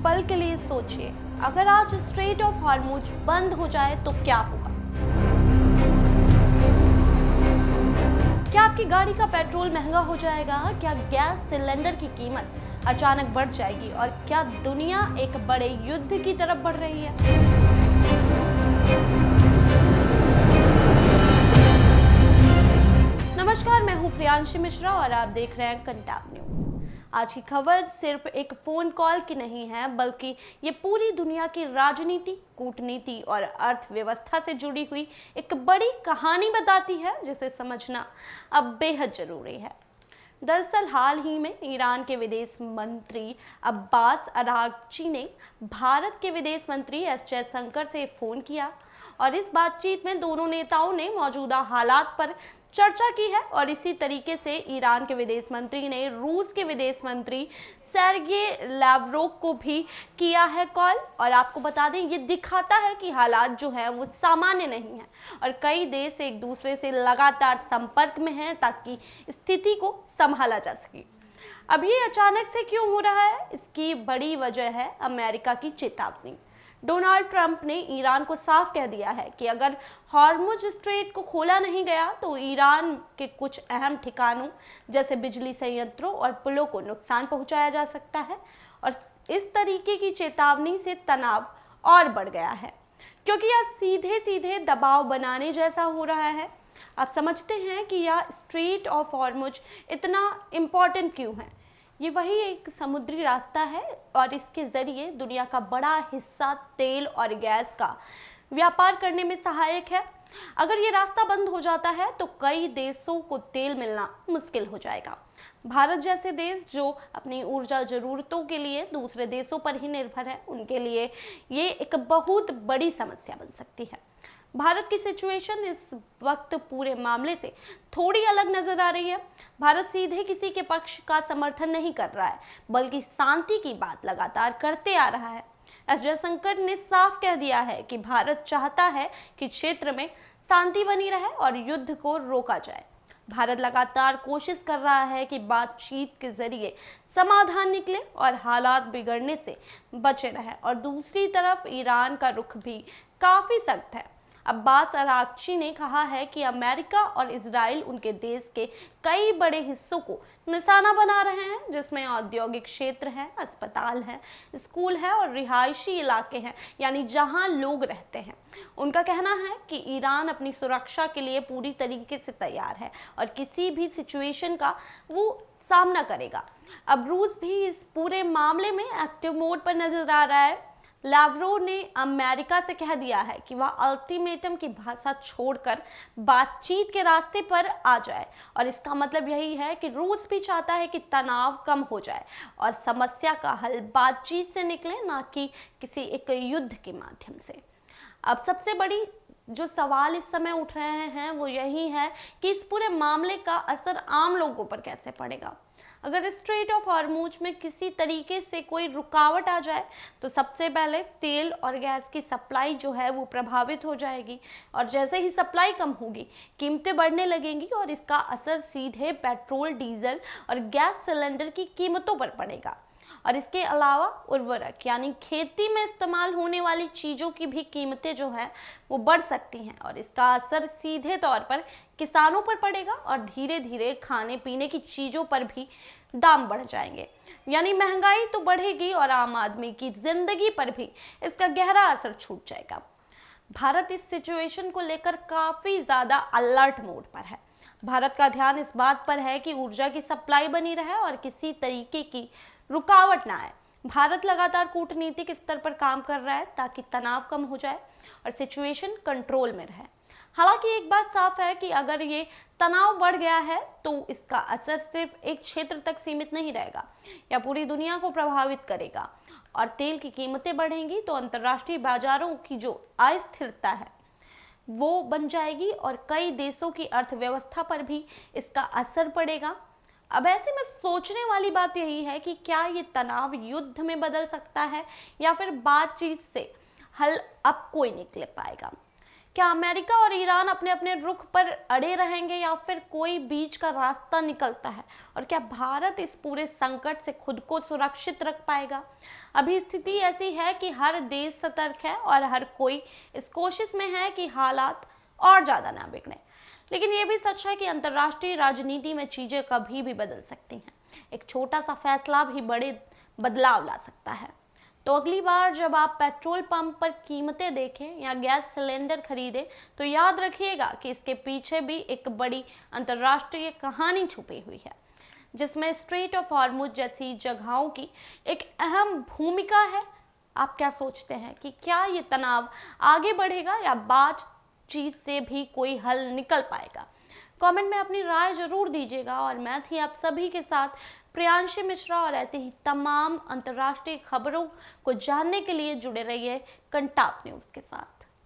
पल के लिए सोचिए, अगर आज स्ट्रेट ऑफ हॉर्मुज बंद हो जाए तो क्या होगा? क्या आपकी गाड़ी का पेट्रोल महंगा हो जाएगा? क्या गैस सिलेंडर की कीमत अचानक बढ़ जाएगी? और क्या दुनिया एक बड़े युद्ध की तरफ बढ़ रही है? नमस्कार, मैं हूं प्रियांशी मिश्रा और आप देख रहे हैं कंटैक्ट न्यूज। आज की खबर सिर्फ एक फोन कॉल की नहीं है, बल्कि ये पूरी दुनिया की राजनीति, कूटनीति और अर्थव्यवस्था से जुड़ी हुई एक बड़ी कहानी बताती है, जिसे समझना अब बेहद जरूरी है। दरअसल हाल ही में ईरान के विदेश मंत्री अब्बास अरागची ने भारत के विदेश मंत्री एस जयशंकर से फोन किया और इस बातचीत में दोनों नेताओं ने मौजूदा हालात पर चर्चा की है। और इसी तरीके से ईरान के विदेश मंत्री ने रूस के विदेश मंत्री सेर्गेई लावरोव को भी किया है कॉल। और आपको बता दें, ये दिखाता है कि हालात जो हैं वो सामान्य नहीं हैं और कई देश एक दूसरे से लगातार संपर्क में हैं ताकि स्थिति को संभाला जा सके। अब ये अचानक से क्यों हो रहा है? इसकी बड़ी वजह है अमेरिका की चेतावनी। डोनाल्ड ट्रंप ने ईरान को साफ कह दिया है कि अगर हॉर्मुज स्ट्रेट को खोला नहीं गया तो ईरान के कुछ अहम ठिकानों जैसे बिजली संयंत्रों और पुलों को नुकसान पहुंचाया जा सकता है। और इस तरीके की चेतावनी से तनाव और बढ़ गया है, क्योंकि यह सीधे सीधे दबाव बनाने जैसा हो रहा है। आप समझते हैं कि यह स्ट्रेट ऑफ हॉर्मुज इतना इम्पोर्टेंट क्यों है? ये वही एक समुद्री रास्ता है और इसके जरिए दुनिया का बड़ा हिस्सा तेल और गैस का व्यापार करने में सहायक है। अगर ये रास्ता बंद हो जाता है तो कई देशों को तेल मिलना मुश्किल हो जाएगा। भारत जैसे देश जो अपनी ऊर्जा जरूरतों के लिए दूसरे देशों पर ही निर्भर है, उनके लिए ये एक बहुत बड़ी समस्या बन सकती है। भारत की सिचुएशन इस वक्त पूरे मामले से थोड़ी अलग नजर आ रही है। भारत सीधे किसी के पक्ष का समर्थन नहीं कर रहा है, बल्कि शांति की बात लगातार करते आ रहा है। एस जयशंकर ने साफ कह दिया है कि भारत चाहता है कि क्षेत्र में शांति बनी रहे और युद्ध को रोका जाए। भारत लगातार कोशिश कर रहा है कि बातचीत के जरिए समाधान निकले और हालात बिगड़ने से बचे रहे। और दूसरी तरफ ईरान का रुख भी काफी सख्त है। अब्बास अरागची ने कहा है कि अमेरिका और इजराइल उनके देश के कई बड़े हिस्सों को निशाना बना रहे हैं, जिसमें औद्योगिक क्षेत्र है, अस्पताल है, स्कूल है और रिहायशी इलाके हैं, यानी जहां लोग रहते हैं। उनका कहना है कि ईरान अपनी सुरक्षा के लिए पूरी तरीके से तैयार है और किसी भी सिचुएशन का वो सामना करेगा। अब रूस भी इस पूरे मामले में एक्टिव मोड पर नजर आ रहा है। लावरोव ने अमेरिका से कह दिया है कि वह अल्टीमेटम की भाषा छोड़कर बातचीत के रास्ते पर आ जाए। और इसका मतलब यही है कि रूस भी चाहता है कि तनाव कम हो जाए और समस्या का हल बातचीत से निकले, ना कि किसी एक युद्ध के माध्यम से। अब सबसे बड़ी जो सवाल इस समय उठ रहे हैं वो यही है कि इस पूरे मामले का असर आम लोगों पर कैसे पड़ेगा। अगर स्ट्रेट ऑफ हॉर्मुज में किसी तरीके से कोई रुकावट आ जाए तो सबसे पहले तेल और गैस की सप्लाई जो है वो प्रभावित हो जाएगी। और जैसे ही सप्लाई कम होगी, कीमतें बढ़ने लगेंगी और इसका असर सीधे पेट्रोल, डीजल और गैस सिलेंडर की कीमतों पर पड़ेगा। और इसके अलावा उर्वरक यानी खेती में इस्तेमाल होने वाली चीज़ों की भी कीमतें जो हैं वो बढ़ सकती हैं और इसका असर सीधे तौर पर किसानों पर पड़ेगा और धीरे धीरे खाने पीने की चीज़ों पर भी दाम बढ़ जाएंगे। यानी महंगाई तो बढ़ेगी और आम आदमी की जिंदगी पर भी इसका गहरा असर छूट जाएगा। भारत इस सिचुएशन को लेकर काफ़ी ज़्यादा अलर्ट मोड पर है। भारत का ध्यान इस बात पर है कि ऊर्जा की सप्लाई बनी रहे और किसी तरीके की रुकावट ना आए। भारत लगातार कूटनीतिक स्तर पर काम कर रहा है ताकि तनाव कम हो जाए और सिचुएशन कंट्रोल में रहे। हालांकि एक बात साफ है कि अगर ये तनाव बढ़ गया है तो इसका असर सिर्फ एक क्षेत्र तक सीमित नहीं रहेगा, या पूरी दुनिया को प्रभावित करेगा। और तेल की कीमतें बढ़ेंगी तो अंतर्राष्ट्रीय बाजारों की जो अस्थिरता है वो बन जाएगी और कई देशों की अर्थव्यवस्था पर भी इसका असर पड़ेगा। अब ऐसे में सोचने वाली बात यही है कि क्या ये तनाव युद्ध में बदल सकता है या फिर बातचीत से हल अब कोई निकल पाएगा। क्या अमेरिका और ईरान अपने अपने रुख पर अड़े रहेंगे या फिर कोई बीच का रास्ता निकलता है? और क्या भारत इस पूरे संकट से खुद को सुरक्षित रख पाएगा? अभी स्थिति ऐसी है कि हर देश सतर्क है और हर कोई इस कोशिश में है कि हालात और ज्यादा ना बिगड़े। लेकिन ये भी सच है कि अंतर्राष्ट्रीय राजनीति में चीजें कभी भी बदल सकती हैं। एक छोटा सा फैसला भी बड़े बदलाव ला सकता है। तो अगली बार जब आप पेट्रोल पंप पर कीमतें देखें या गैस सिलेंडर खरीदें तो याद रखिएगा कि इसके पीछे भी एक बड़ी अंतर्राष्ट्रीय कहानी छुपी हुई है, जिसमें स्ट्रेट ऑफ हॉर्मुज जैसी जगहों की एक अहम भूमिका है। आप क्या सोचते हैं कि क्या ये तनाव आगे बढ़ेगा या बातचीत से भी कोई हल निकल पाएगा? कमेंट में अपनी राय जरूर दीजिएगा। और मैं थी आप सभी के साथ प्रियांशी मिश्रा, और ऐसे ही तमाम अंतर्राष्ट्रीय खबरों को जानने के लिए जुड़े रहिए कंटाप न्यूज़ के साथ।